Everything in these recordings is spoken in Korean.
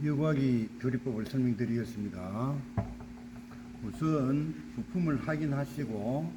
여과기 조리법을 설명드리겠습니다. 우선 부품을 확인하시고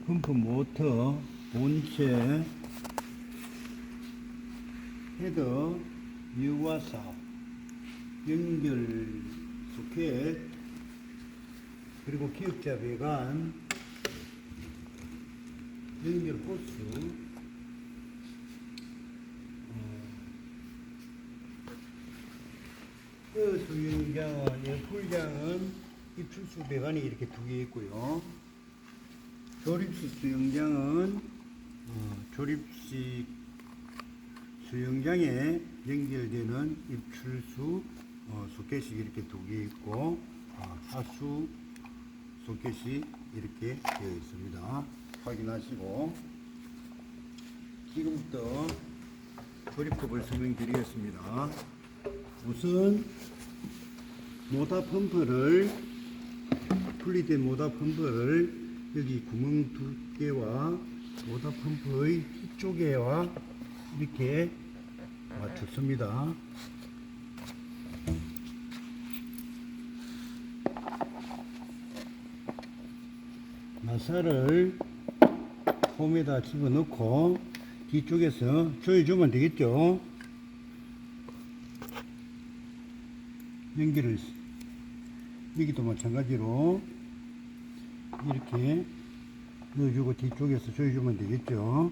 펌프 모터, 본체, 헤더, 여과사, 연결 소켓, 그리고 기역자 배관, 연결 호스, 수영장은, 풀장은 입출수 배관이 이렇게 두 개 있고요. 조립식 수영장은 조립식 수영장에 연결되는 입출수 소켓이 이렇게 두 개 있고, 하수 소켓이 이렇게 되어 있습니다. 확인하시고 지금부터 조립법을 설명드리겠습니다. 우선 모터 펌프를, 분리된 모터 펌프를 여기 구멍 두 개와 모터 펌프의 이쪽에와 이렇게 맞췄습니다. 나사를 홈에다 집어넣고 뒤쪽에서 조여주면 되겠죠. 연기를 여기도 마찬가지로 이렇게 넣어주고 뒤쪽에서 조여주면 되겠죠.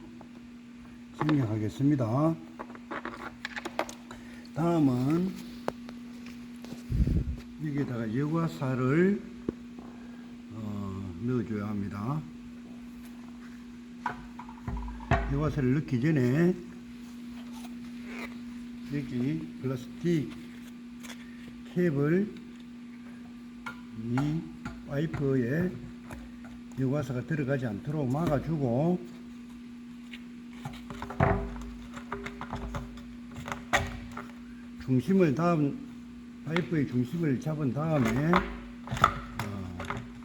생략하겠습니다. 다음은 여기에다가 여과사를 넣어줘야 합니다. 여과사를 넣기 전에 여기 플라스틱 캡을 이 파이프에 여과사가 들어가지 않도록 막아주고, 중심을 파이프의 중심을 잡은 다음에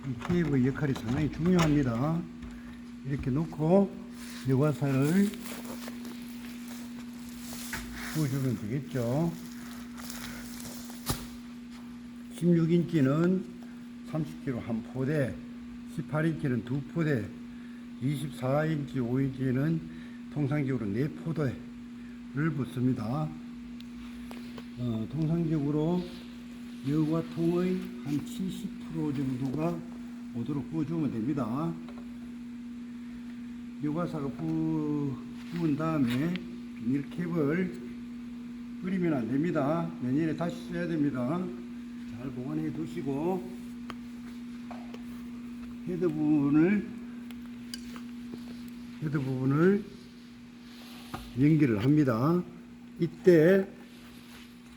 이 캡의 역할이 상당히 중요합니다. 이렇게 놓고 여과사를 부어주면 되겠죠. 16인치는 30kg 한 포대, 18인치는 두 포대, 24인치, 5인치는 통상적으로 4포대를 붓습니다. 통상적으로 여과통의 한 70% 정도가 오도록 부어주면 됩니다. 여과사가 부은 다음에 비닐캡을 뿌리면 안 됩니다. 내년에 다시 써야 됩니다. 잘 보관해 두시고, 헤더 부분을 연결을 합니다. 이때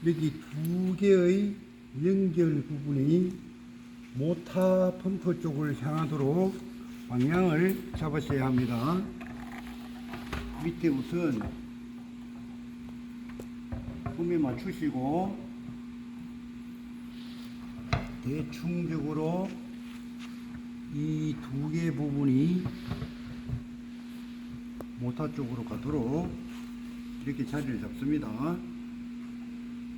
여기 두 개의 연결 부분이 모터 펌프 쪽을 향하도록 방향을 잡으셔야 합니다. 밑에 우선 홈에 맞추시고 대충적으로 이 두 개 부분이 모터 쪽으로 가도록 이렇게 자리를 잡습니다.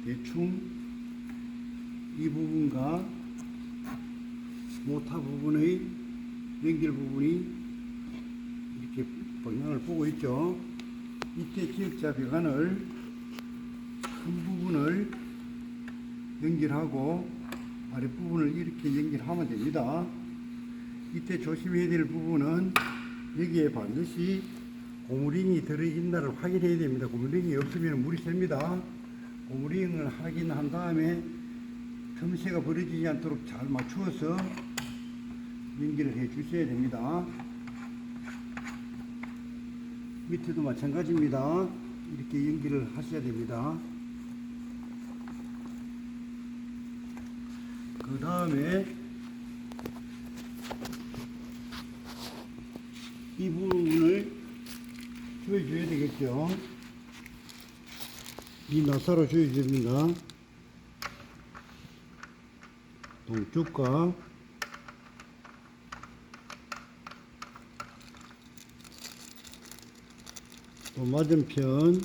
대충 이 부분과 모터 부분의 연결 부분이 이렇게 방향을 보고 있죠. 이때 기역자 배관을 큰 부분을 연결하고 아랫부분을 이렇게 연결하면 됩니다. 이때 조심해야 될 부분은 여기에 반드시 고무링이 들어있나를 확인해야 됩니다. 고무링이 없으면 물이 셉니다. 고무링을 확인한 다음에 틈새가 벌어지지 않도록 잘 맞추어서 연결을 해 주셔야 됩니다. 밑에도 마찬가지입니다. 이렇게 연결을 하셔야 됩니다. 그 다음에 이 부분을 조여줘야 되겠죠. 이 나사로 조여줍니다. 동쪽과 또 맞은편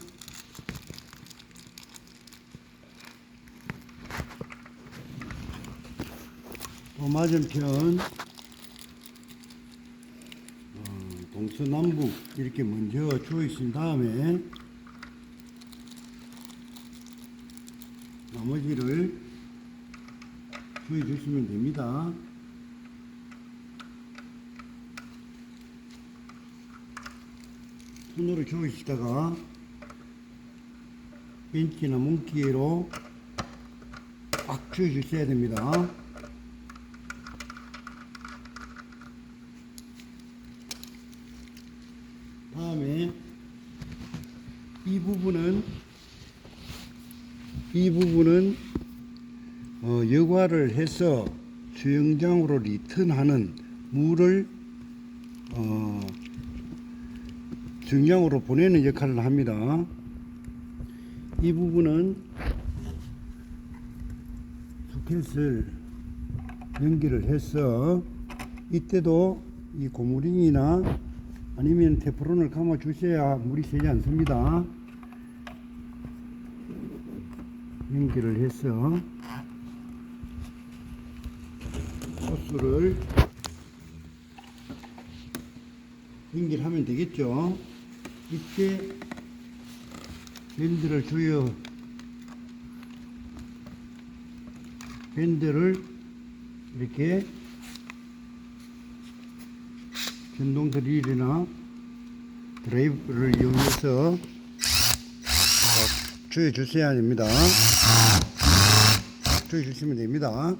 맞은편 동서남북 이렇게 먼저 조이신 다음에 나머지를 조여 주시면 됩니다. 손으로 조이시다가 벤치나 몽키로 꽉 조여 주셔야 됩니다. 다음에 이 부분은 여과를 해서 수영장으로 리턴하는 물을 수영장으로 보내는 역할을 합니다. 이 부분은 소켓을 연결을 해서 이때도 이 고무링이나 아니면 테프론을 감아 주셔야 물이 새지 않습니다. 연결을 해서 호스를 연결하면 되겠죠. 이때 밴드를 이렇게 전동 드릴이나 드라이브를 이용해서 조여 주셔야 됩니다. 조여 주시면 됩니다.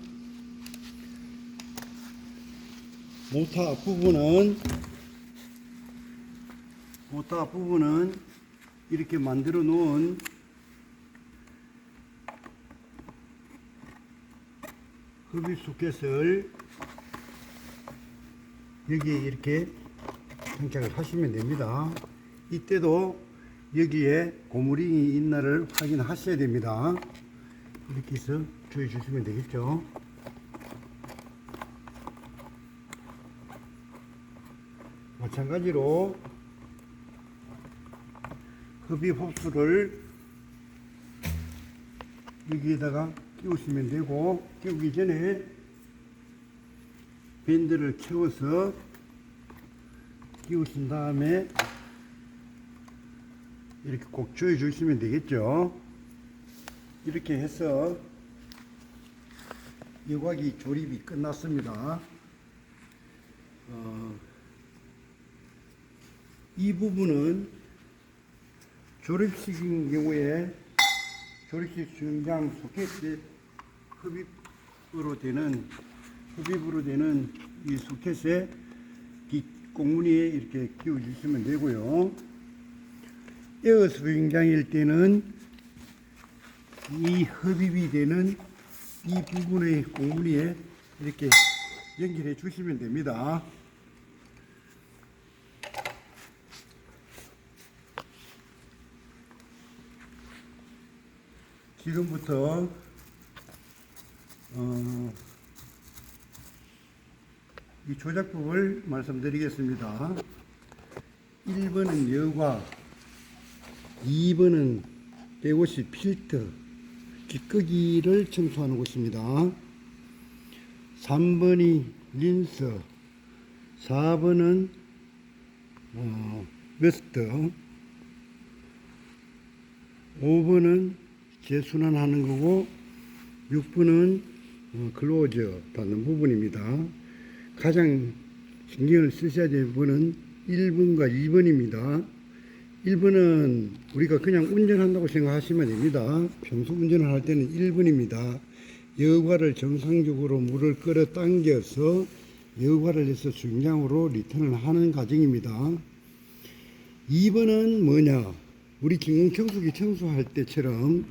모터 앞부분은 이렇게 만들어 놓은 흡입 소켓을 여기에 이렇게 장착을 하시면 됩니다. 이때도 여기에 고무링이 있나를 확인하셔야 됩니다. 이렇게 해서 조여 주시면 되겠죠. 마찬가지로 흡입 홉스를 여기에다가 끼우시면 되고, 끼우기 전에 밴드를 채워서 끼우신 다음에 이렇게 꼭 조여 주시면 되겠죠. 이렇게 해서 여과기 조립이 끝났습니다. 이 부분은 조립식인 경우에 조립식 수영장 소켓에 흡입으로 되는 이 소켓에 꽁무니에 이렇게 끼워 주시면 되고요. 에어 수영장일 때는 이 흡입이 되는 이 부분의 꽁무니에 이렇게 연결해 주시면 됩니다. 지금부터 이 조작법을 말씀드리겠습니다. 1번은 여과, 2번은 150 필터, 깃끄기를 청소하는 곳입니다. 3번이 린서, 4번은 웨스트, 5번은 재순환하는 거고, 6번은 클로저 닫는 부분입니다. 가장 신경을 쓰셔야 될 부분은 1번과 2번입니다. 1번은 우리가 그냥 운전한다고 생각하시면 됩니다. 평소 운전을 할 때는 1번입니다. 여과를 정상적으로 물을 끌어당겨서 여과를 해서 수영장으로 리턴을 하는 과정입니다. 2번은 뭐냐? 우리 진공청소기 청소할 때처럼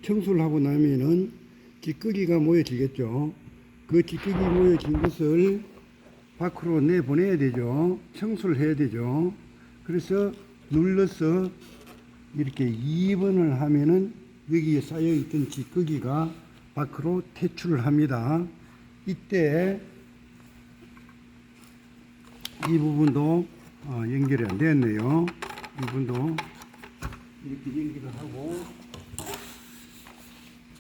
청소를 하고 나면은 찌꺼기가 모여지겠죠. 그 찌꺼기 모여진 것을 밖으로 내보내야 되죠. 청소를 해야 되죠. 그래서 눌러서 이렇게 2번을 하면은 여기에 쌓여있던 찌꺼기가 밖으로 퇴출을 합니다. 이때 이 부분도 연결이 안 되었네요. 이 부분도 이렇게 연결을 하고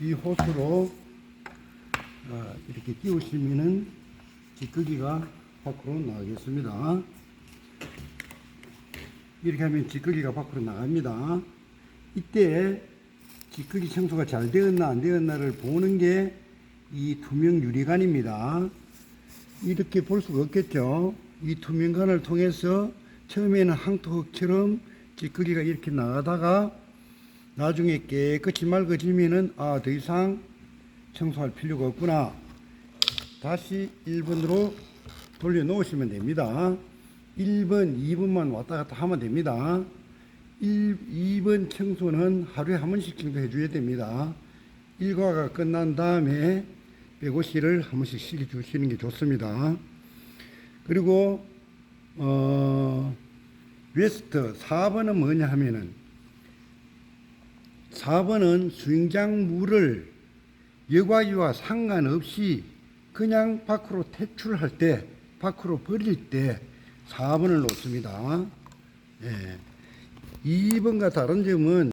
이 호스로 이렇게 끼우시면은 찌꺼기가 밖으로 나가겠습니다. 이렇게 하면 찌꺼기가 밖으로 나갑니다. 이때 찌꺼기 청소가 잘 되었나 안 되었나를 보는 게 이 투명 유리관입니다. 이렇게 볼 수가 없겠죠. 이 투명관을 통해서 처음에는 항토흙처럼 찌꺼기가 이렇게 나가다가 나중에 깨끗이 맑아지면은 더 이상 청소할 필요가 없구나. 다시 1번으로 돌려 놓으시면 됩니다. 1번, 2번만 왔다 갔다 하면 됩니다. 2번 청소는 하루에 한 번씩 정도 해줘야 됩니다. 일과가 끝난 다음에 백오실을 한 번씩 씻겨주시는 게 좋습니다. 그리고 웨스트 4번은 뭐냐 하면은 4번은 수영장 물을 여과기와 상관없이 그냥 밖으로 퇴출할 때, 밖으로 버릴 때 4번을 놓습니다. 예. 2번과 다른 점은